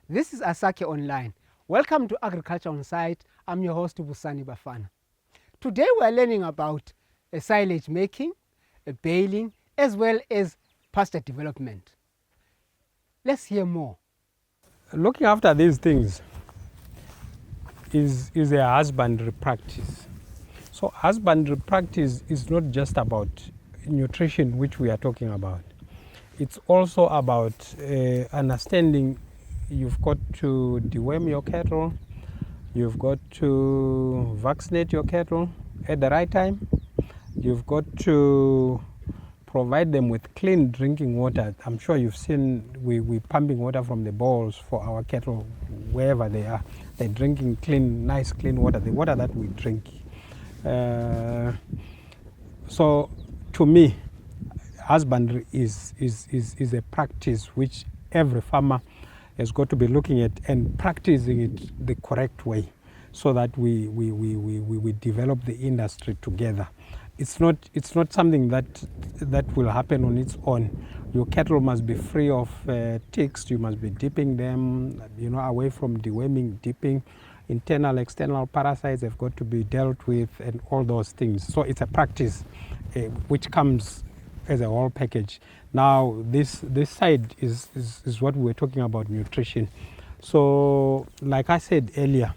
This is Asake Online. Welcome to Agriculture on Site. I'm your host, Busani Bafana. Today we are learning about silage making, baling, as well as pasture development. Let's hear more. Looking after these things is a husbandry practice. So husbandry practice is not just about nutrition, which we are talking about. It's also about understanding you've got to deworm your cattle, you've got to vaccinate your cattle at the right time, you've got to provide them with clean drinking water. I'm sure you've seen we're pumping water from the bowls for our cattle wherever they are. They're drinking clean, nice clean water, the water that we drink. So to me, husbandry is a practice which every farmer has got to be looking at and practicing it the correct way, so that we develop the industry together. It's not something that will happen on its own. Your cattle must be free of ticks. You must be dipping them, away from deworming, dipping. Internal, external parasites have got to be dealt with, and all those things. So it's a practice which comes as a whole package. Now this side is what we were talking about, nutrition. So like I said earlier,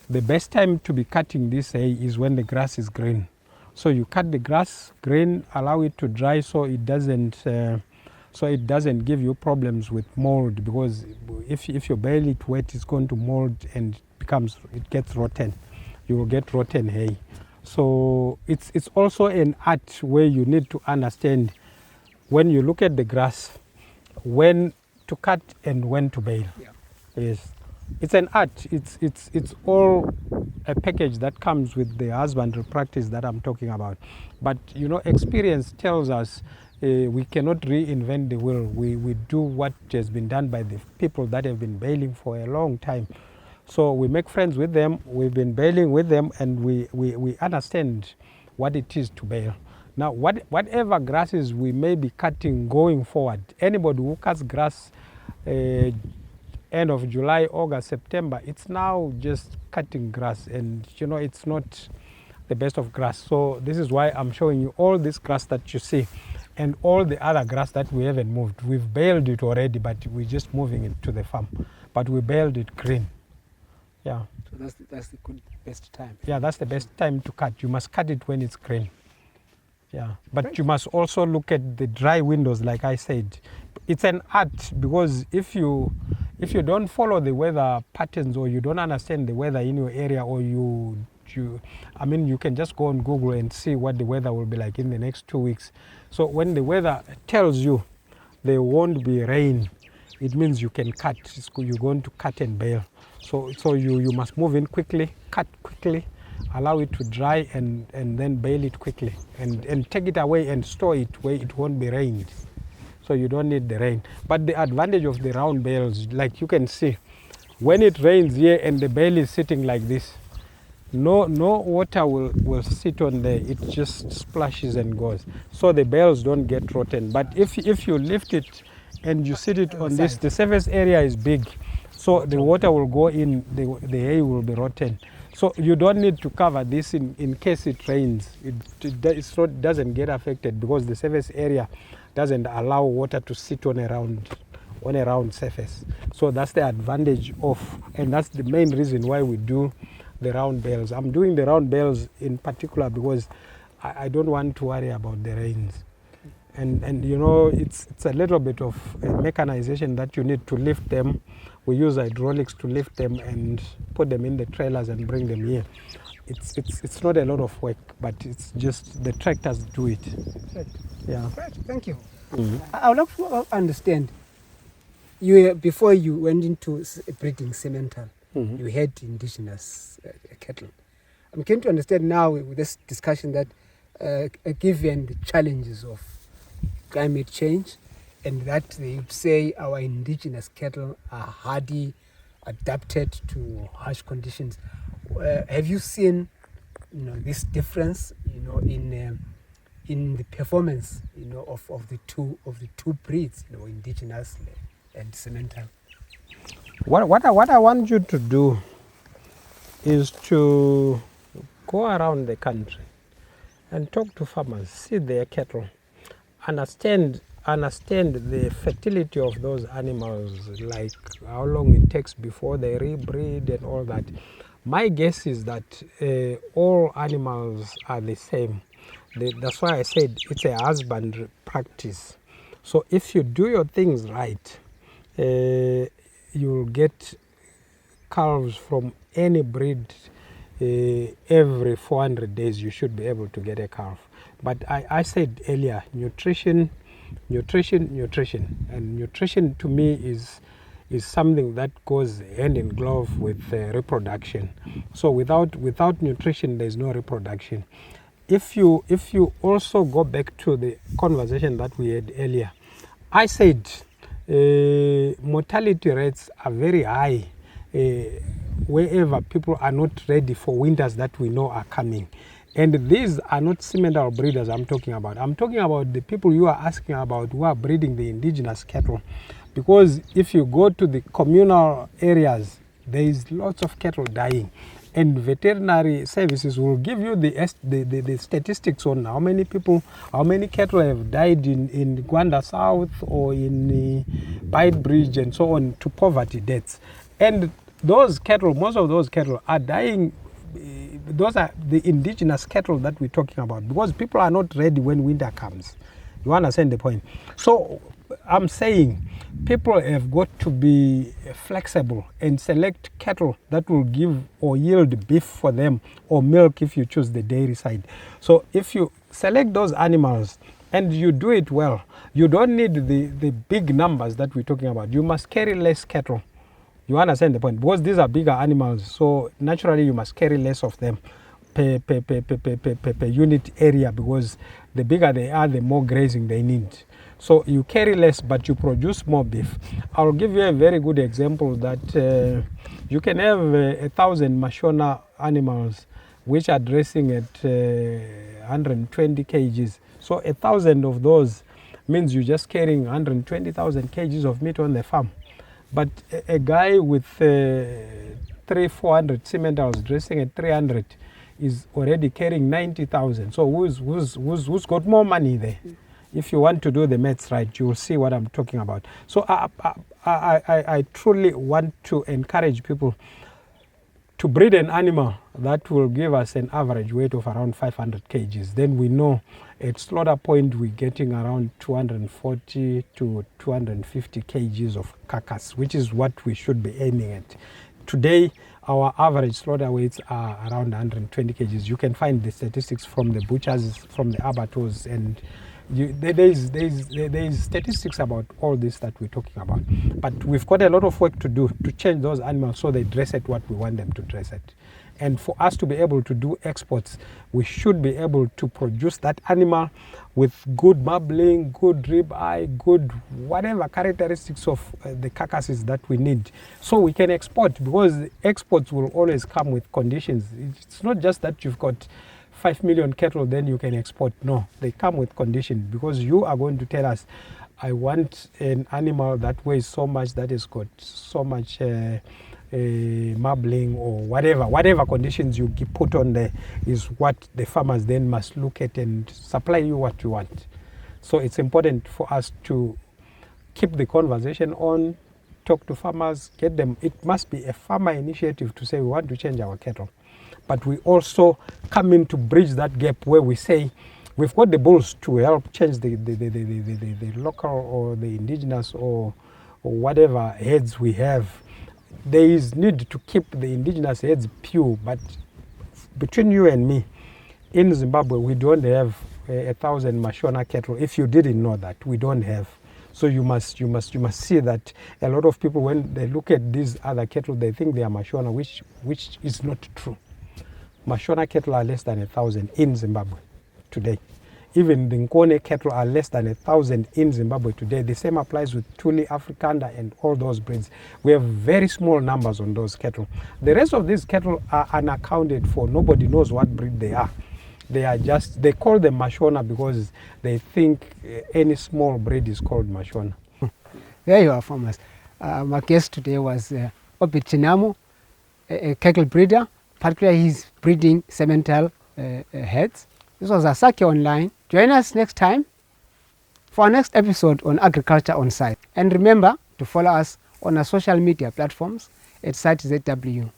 the best time to be cutting this hay is when the grass is green. So you cut the grass green, allow it to dry so it doesn't give you problems with mold, because if you bale it wet, it's going to mold and it gets rotten. You will get rotten hay. So it's also an art where you need to understand, when you look at the grass, when to cut and when to bale. Yeah. Yes, it's an art. It's all a package that comes with the husbandry practice that I'm talking about. But experience tells us we cannot reinvent the wheel. We do what has been done by the people that have been baling for a long time. So we make friends with them. We've been baling with them, and we understand what it is to bale. Now, whatever grasses we may be cutting going forward, anybody who cuts grass end of July, August, September, it's now just cutting grass, and it's not the best of grass. So this is why I'm showing you all this grass that you see, and all the other grass that we haven't moved. We've baled it already, but we're just moving it to the farm. But we baled it green. Yeah. So that's the best time. Yeah, that's the best time to cut. You must cut it when it's green. Yeah, but you must also look at the dry windows, like I said. It's an art, because if you don't follow the weather patterns, or you don't understand the weather in your area, or you can just go on Google and see what the weather will be like in the next 2 weeks. So when the weather tells you there won't be rain, it means you can cut. You're going to cut and bale. So you must move in quickly, cut quickly, allow it to dry, and then bale it quickly, and take it away and store it where it won't be rained. So you don't need the rain. But the advantage of the round bales, like you can see, when it rains here and the bale is sitting like this, no water will sit on there. It just splashes and goes. So the bales don't get rotten. But if you lift it and you sit it on this, the surface area is big, so the water will go in, the hay will be rotten. So you don't need to cover this in case it rains. It doesn't get affected, because the surface area doesn't allow water to sit on a round surface. So that's the advantage and that's the main reason why we do the round bales. I'm doing the round bales in particular because I don't want to worry about the rains. And it's a little bit of mechanization that you need to lift them. We use hydraulics to lift them and put them in the trailers and bring them here. It's not a lot of work, but it's just the tractors do it. Right. Yeah. Right. Thank you. Mm-hmm. I would like to understand. Before you went into breeding Siemental, Mm-hmm. you had indigenous cattle. I'm keen to understand now with this discussion that given the challenges of climate change, and that they say our indigenous cattle are hardy, adapted to harsh conditions, have you seen this difference in the performance of the two breeds, indigenous and Siemental? What I want you to do is to go around the country and talk to farmers, see their cattle, understand the fertility of those animals, like how long it takes before they rebreed and all that. My guess is that all animals are the same. That's why I said it's a husbandry practice. So if you do your things right, you'll get calves from any breed. Every 400 days you should be able to get a calf. But I said earlier, nutrition, and nutrition to me is something that goes hand in glove with reproduction. So without nutrition, there's no reproduction. If you also go back to the conversation that we had earlier, I said mortality rates are very high wherever people are not ready for winters that we know are coming. And these are not Siemental breeders I'm talking about. I'm talking about the people you are asking about who are breeding the indigenous cattle. Because if you go to the communal areas, there is lots of cattle dying. And veterinary services will give you the statistics on how many people, how many cattle have died in Gwanda South or in Bite Bridge and so on, to poverty deaths. And those cattle, most of those cattle are dying. Those are the indigenous cattle that we're talking about, because people are not ready when winter comes. You understand the point? So I'm saying people have got to be flexible and select cattle that will give or yield beef for them, or milk if you choose the dairy side. So if you select those animals and you do it well, you don't need the big numbers that we're talking about. You must carry less cattle. You understand the point? Because these are bigger animals, so naturally you must carry less of them per unit area, because the bigger they are, the more grazing they need. So you carry less, but you produce more beef. I'll give you a very good example that you can have 1,000 Mashona animals which are dressing at 120 kgs. So 1,000 of those means you're just carrying 120,000 kgs of meat on the farm. But a guy with 300-400 Siementals dressing at 300 is already carrying 90,000. So who's got more money there? If you want to do the maths right, you will see what I'm talking about. So I truly want to encourage people to breed an animal that will give us an average weight of around 500 kgs. Then we know at slaughter point we're getting around 240 to 250 kgs of carcass, which is what we should be aiming at. Today, our average slaughter weights are around 120 kgs. You can find the statistics from the butchers, from the abattoirs, and there is statistics about all this that we're talking about. But we've got a lot of work to do to change those animals so they dress at what we want them to dress at. And for us to be able to do exports, we should be able to produce that animal with good marbling, good rib eye, good whatever characteristics of the carcasses that we need, so we can export, because exports will always come with conditions. It's not just that you've got 5 million cattle, then you can export. No, they come with conditions, because you are going to tell us, I want an animal that weighs so much, that has got so much marbling, or whatever conditions you put on there is what the farmers then must look at and supply you what you want. So it's important for us to keep the conversation on, talk to farmers, get them. It must be a farmer initiative to say we want to change our cattle. But we also come in to bridge that gap where we say we've got the bulls to help change the local or the indigenous or whatever heads we have. There is need to keep the indigenous heads pure, but between you and me, in Zimbabwe, we don't have 1,000 Mashona cattle. If you didn't know that, we don't have. So you must see that a lot of people, when they look at these other cattle, they think they are Mashona, which is not true. Mashona cattle are less than 1,000 in Zimbabwe today. Even the Nkone cattle are less than 1,000 in Zimbabwe today. The same applies with Tuli, Afrikaner, and all those breeds. We have very small numbers on those cattle. The rest of these cattle are unaccounted for. Nobody knows what breed they are. They call them Mashona because they think any small breed is called Mashona. There you are, farmers. My guest today was Obert Chinhamo, a cattle breeder, particularly he's breeding Siemental heads. This was Asake Online. Join us next time for our next episode on Agriculture on Site. And remember to follow us on our social media platforms at CITE ZW.